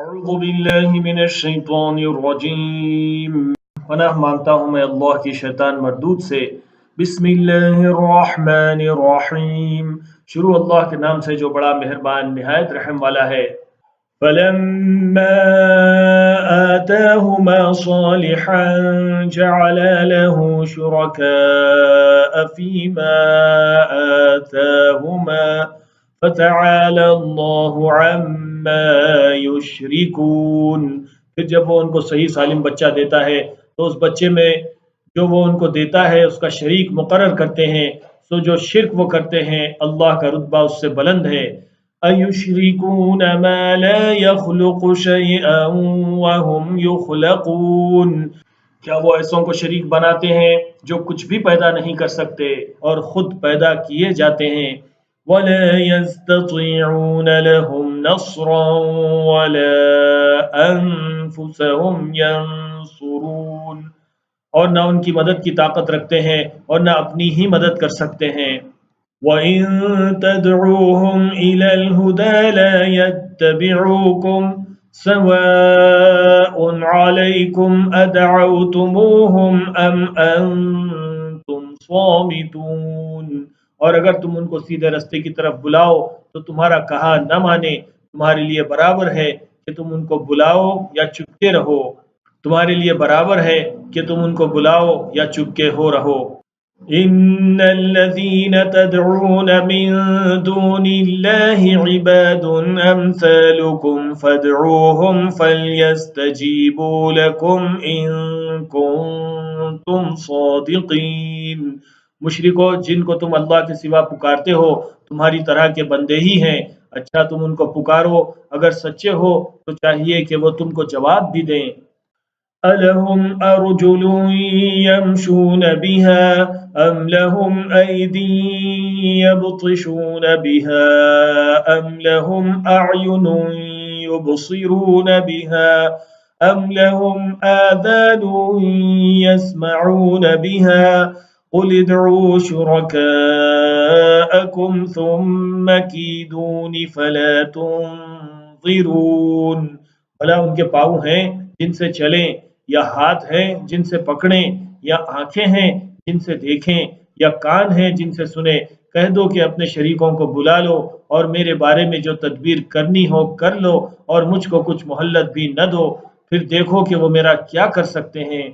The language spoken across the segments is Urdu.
اعوذ باللہ من الشیطان الرجیم، پناہ مانگتا ہوں میں اللہ کی شیطان مردود سے۔ بسم اللہ الرحمن الرحیم، شروع اللہ کے نام سے جو بڑا مہربان نہایت رحم والا ہے۔ فلما آتاهما صالحا جعل له شركاء فيما آتاهما فتعالى الله عما يشركون۔ پھر جب وہ ان کو صحیح سالم بچہ دیتا ہے تو اس بچے میں جو وہ ان کو دیتا ہے اس کا شریک مقرر کرتے ہیں، سو جو شرک وہ کرتے ہیں اللہ کا رتبہ اس سے بلند ہے۔ أَيُشْرِكُونَ مَا لَا يَخْلُقُ شَيْئًا وَهُمْ يُخْلَقُونَ، کیا وہ ایسوں کو شریک بناتے ہیں جو کچھ بھی پیدا نہیں کر سکتے اور خود پیدا کیے جاتے ہیں۔ وَلَا يَسْتَطِيعُونَ لَهُمْ نَصْرًا وَلَا أَنفُسَهُمْ يَنصُرُونَ، اور نہ ان کی مدد کی طاقت رکھتے ہیں اور نہ اپنی ہی مدد کر سکتے ہیں۔ وَإِن تَدْعُوهُمْ إِلَى الْهُدَى لَا يَتَّبِعُوكُمْ سَوَاءٌ عَلَيْكُمْ أَدْعَوْتُمُوهُمْ أَمْ أَنْتُمْ صَامِتُونَ، اور اگر تم ان کو سیدھے رستے کی طرف بلاؤ تو تمہارا کہا نہ مانے، تمہارے لیے برابر ہے کہ تم ان کو بلاؤ یا چپکے رہو، تمہارے لیے برابر ہے کہ تم ان کو بلاؤ یا چپکے ہو رہو۔ إِنَّ الَّذِينَ تَدْعُونَ مِن دُونِ اللَّهِ عِبَادٌ أَمْثَالُكُمْ فَادْعُوهُمْ فَلْيَسْتَجِيبُوا لَكُمْ إِن كُنتُمْ صَادِقِينَ، مشرکو جن کو تم اللہ کے سوا پکارتے ہو تمہاری طرح کے بندے ہی ہیں، اچھا تم ان کو پکارو، اگر سچے ہو تو چاہیے کہ وہ تم کو جواب بھی دیں۔ أَلَهُمْ أَرْجُلٌ يَمْشُونَ بِهَا أَمْ لَهُمْ أَيْدٍ يَبْطِشُونَ بِهَا أَمْ لَهُمْ أَعْيُنٌ يُبْصِرُونَ بِهَا أَمْ لَهُمْ آذَانٌ يَسْمَعُونَ بِهَا قُلِ ادْعُوا شُرَكَاءَكُمْ ثُمَّ كِيدُونِ فَلَا تُنظِرُونَ، بھلا ان کے پاؤں ہیں جن سے چلیں، یا ہاتھ ہیں جن سے پکڑیں، یا آنکھیں ہیں جن سے دیکھیں، یا کان ہیں جن سے سنیں، کہہ دو کہ اپنے شریکوں کو بلا لو اور میرے بارے میں جو تدبیر کرنی ہو کر لو اور مجھ کو کچھ مہلت بھی نہ دو، پھر دیکھو کہ وہ میرا کیا کر سکتے ہیں۔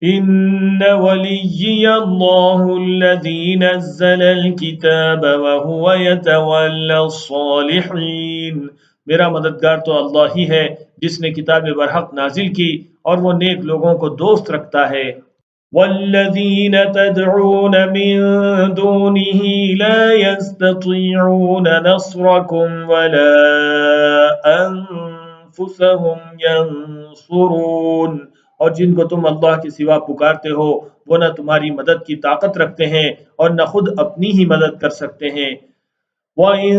إِنَّ وَلِيِّيَ اللَّهُ الَّذِي نَزَّلَ الْكِتَابَ وَهُوَ يَتَوَلَّى الصَّالِحِينَ، میرا مددگار تو اللہ ہی ہے جس نے کتاب برحق نازل کی اور وہ نیک لوگوں کو دوست رکھتا ہے۔ وَالَّذِينَ تَدْعُونَ مِن دُونِهِ لَا يَسْتَطِيعُونَ نَصْرَكُمْ وَلَا أَنفُسَهُمْ يَنصُرُونَ، اور جن کو تم اللہ کے سوا پکارتے ہو وہ نہ تمہاری مدد کی طاقت رکھتے ہیں اور نہ خود اپنی ہی مدد کر سکتے ہیں۔ وَإِن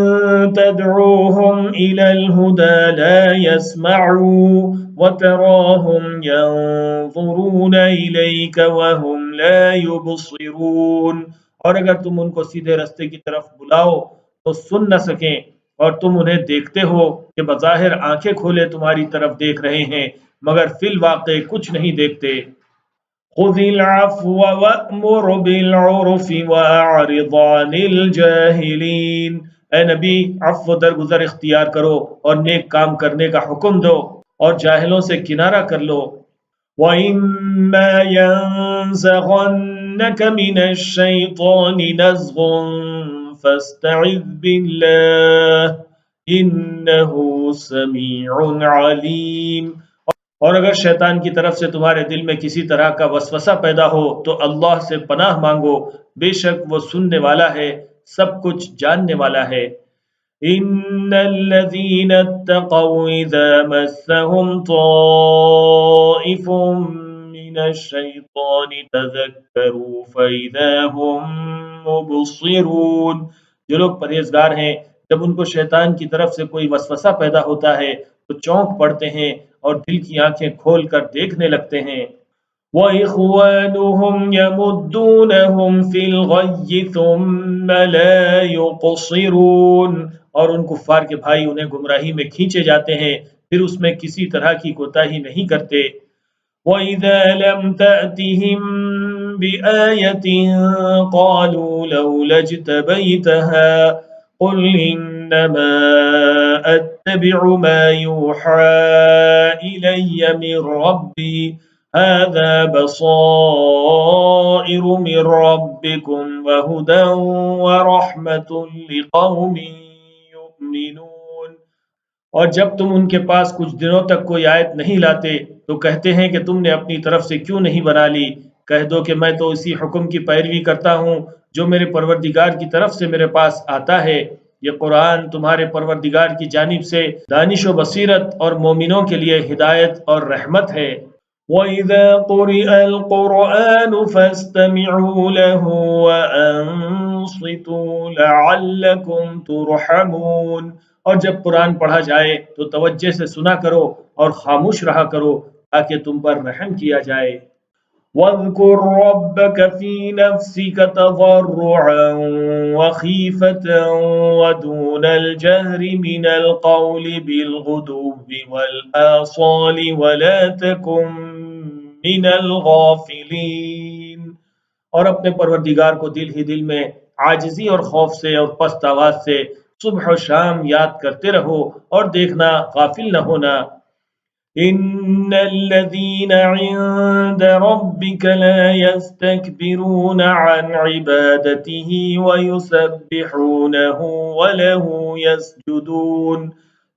تَدْعُوهُمْ إِلَى الْهُدَى لَا يَسْمَعُوا وَتَرَاهُمْ يَنظُرُونَ إِلَيْكَ وَهُمْ لَا يُبْصِرُونَ، اور اگر تم ان کو سیدھے رستے کی طرف بلاؤ تو سن نہ سکیں، اور تم انہیں دیکھتے ہو کہ بظاہر آنکھیں کھولے تمہاری طرف دیکھ رہے ہیں مگر فی الواقع کچھ نہیں دیکھتے۔ خُذِ الْعَفْوَ وَأْمُرْ بِالْعُرْفِ وَأَعْرِضْ عَنِ الْجَاهِلِينَ، اے نبی عفو و درگزر اختیار کرو اور نیک کام کرنے کا حکم دو اور جاہلوں سے کنارہ کر لو۔ وَإِمَّا يَنزَغَنَّكَ مِنَ الشَّيْطَانِ نَزْغٌ فَاسْتَعِذْ بِاللَّهِ إِنَّهُ سَمِيعٌ عَلِيمٌ، اور اگر شیطان کی طرف سے تمہارے دل میں کسی طرح کا وسوسہ پیدا ہو تو اللہ سے پناہ مانگو، بے شک وہ سننے والا ہے، سب کچھ جاننے والا ہے۔ إِنَّ الَّذِينَ اتَّقَوْا إِذَا مَسَّهُمْ طَائِفٌ مِّنَ الشَّيْطَانِ تَذَكَّرُوا فَإِذَا هُم مُبْصِرُونَ، جو لوگ پرہیزگار ہیں جب ان کو شیطان کی طرف سے کوئی وسوسہ پیدا ہوتا ہے تو چونک پڑتے ہیں اور دل کی آنکھیں کھول کر دیکھنے لگتے ہیں۔ وَإِخْوَانُهُمْ يَمُدُّونَهُمْ فِي الْغَيِّ ثُمَّ لَا يُقْصِرُونَ، اور ان کفار کے بھائی انہیں گمراہی میں کھینچے جاتے ہیں پھر اس میں کسی طرح کی کوتاہی نہیں کرتے۔ وَإِذَا لَمْ تَأْتِهِمْ بِآيَةٍ قَالُوا لَوْلَا اجْتَبَيْتَهَا قُلْ إِنَّمَا أَتَّبِعُ مَا يُوحَى إِلَيَّ مِنْ رَبِّي هَذَا بَصَائِرُ مِنْ رَبِّكُمْ وَهُدًى وَرَحْمَةٌ لِقَوْمٍ يُؤْمِنُونَ۔ اور جب تم ان کے پاس کچھ دنوں تک کوئی آیت نہیں لاتے تو کہتے ہیں کہ تم نے اپنی طرف سے کیوں نہیں بنا لی۔ کہہ دو کہ میں تو اسی حکم کی پیروی کرتا ہوں جو میرے پروردگار کی طرف سے میرے پاس آتا ہے۔ یہ قرآن تمہارے پروردگار کی جانب سے دانش و بصیرت اور مومنوں کے لیے ہدایت اور رحمت ہے۔ وَإِذَا قُرِئَ الْقُرْآنُ فَاسْتَمِعُوا لَهُ وَأَنصِتُوا لَعَلَّكُمْ تُرْحَمُونَ۔ اور جب قرآن پڑھا جائے تو توجہ سے سنا کرو اور خاموش رہا کرو تاکہ تم پر رحم کیا جائے۔ وَاذْكُرْ رَبَّكَ فِي نَفْسِكَ تَضَرُّعًا وَخِيفَةً وَدُونَ الْجَهْرِ مِنَ الْقَوْلِ بِالْغُدُوِّ وَالْآصَالِ وَلَا تَكُن مِّنَ الْغَافِلِينَ۔ اور اپنے پروردگار کو دل ہی دل میں عاجزی اور خوف سے اور پست آواز سے صبح و شام یاد کرتے رہو اور دیکھنا غافل نہ ہونا۔ إِنَّ الَّذِينَ عِندَ رَبِّكَ لَا يَسْتَكْبِرُونَ عَنْ عِبَادَتِهِ وَيُسَبِّحُونَهُ وَلَهُ يَسْجُدُونَ۔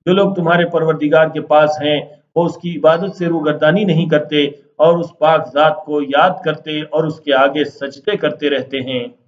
جو لوگ تمہارے پروردگار کے پاس ہیں وہ اس کی عبادت سے روگردانی نہیں کرتے اور اس پاک ذات کو یاد کرتے اور اس کے آگے سجدے کرتے رہتے ہیں۔